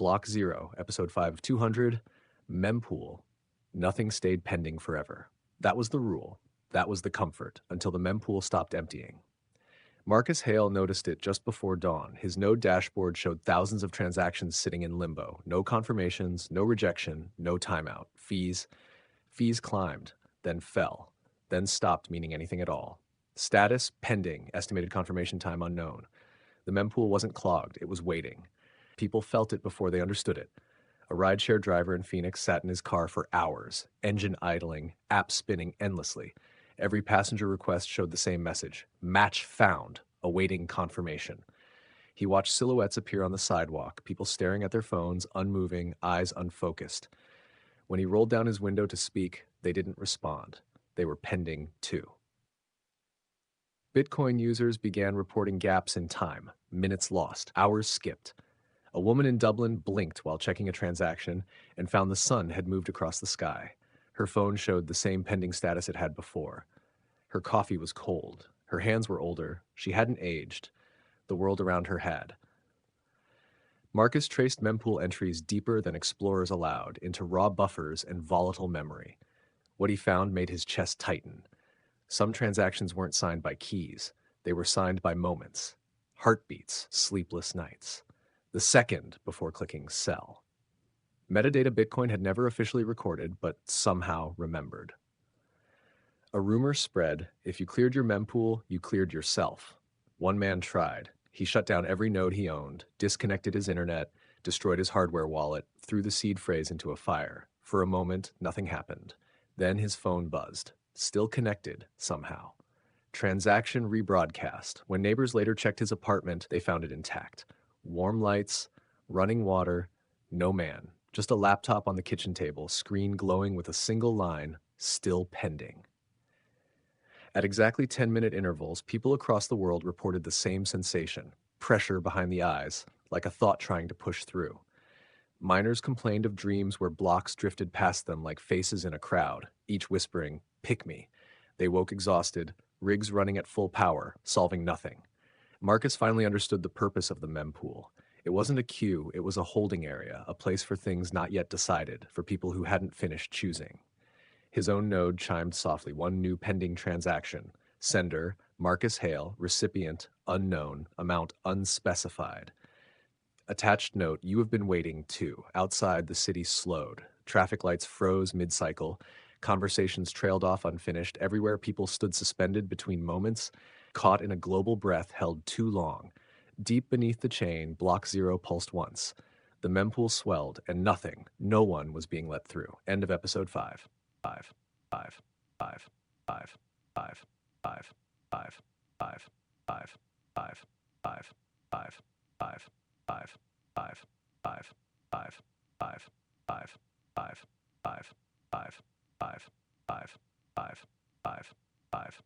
Block 0, Episode 5 of 200, Mempool. Nothing stayed pending forever. That was the rule. That was the comfort, until the mempool stopped emptying. Marcus Hale noticed it just before dawn. His node dashboard showed thousands of transactions sitting in limbo. No confirmations, no rejection, no timeout. Fees climbed, then fell, then stopped meaning anything at all. Status pending, estimated confirmation time unknown. The mempool wasn't clogged, it was waiting. People felt it before they understood it. A rideshare driver in Phoenix sat in his car for hours, engine idling, app spinning endlessly. Every passenger request showed the same message: match found, awaiting confirmation. He watched silhouettes appear on the sidewalk, people staring at their phones, unmoving, eyes unfocused. When he rolled down his window to speak, they didn't respond. They were pending too. Bitcoin users began reporting gaps in time, minutes lost, hours skipped. A woman in Dublin blinked while checking a transaction and found the sun had moved across the sky. Her phone showed the same pending status it had before. Her coffee was cold. Her hands were older. She hadn't aged. The world around her had. Marcus traced mempool entries deeper than explorers allowed, into raw buffers and volatile memory. What he found made his chest tighten. Some transactions weren't signed by keys. They were signed by moments. Heartbeats, sleepless nights. The second before clicking sell. Metadata Bitcoin had never officially recorded, but somehow remembered. A rumor spread: if you cleared your mempool, you cleared yourself. One man tried. He shut down every node he owned, disconnected his internet, destroyed his hardware wallet, threw the seed phrase into a fire. For a moment, nothing happened. Then his phone buzzed. Still connected, somehow. Transaction rebroadcast. When neighbors later checked his apartment, they found it intact. Warm lights, running water, no man. Just a laptop on the kitchen table, screen glowing with a single line, still pending. At exactly 10-minute intervals, people across the world reported the same sensation: pressure behind the eyes, like a thought trying to push through. Miners complained of dreams where blocks drifted past them like faces in a crowd, each whispering, "Pick me." They woke exhausted, rigs running at full power, solving nothing. Marcus finally understood the purpose of the mempool. It wasn't a queue, it was a holding area, a place for things not yet decided, for people who hadn't finished choosing. His own node chimed softly, one new pending transaction. Sender, Marcus Hale. Recipient, unknown. Amount unspecified. Attached note: you have been waiting too. Outside, the city slowed. Traffic lights froze mid-cycle. Conversations trailed off unfinished. Everywhere, people stood suspended between moments, caught in a global breath held too long. Deep beneath the chain, Block 0 pulsed once. The mempool swelled, and nothing, no one was being let through. End of episode 5. 5, 5, 5, 5, 5, 5, 5, 5, 5, 5, 5, 5, 5, 5, 5, 5, 5, 5, 5, 5, 5, 5, 5, 5, 5, 5, 5.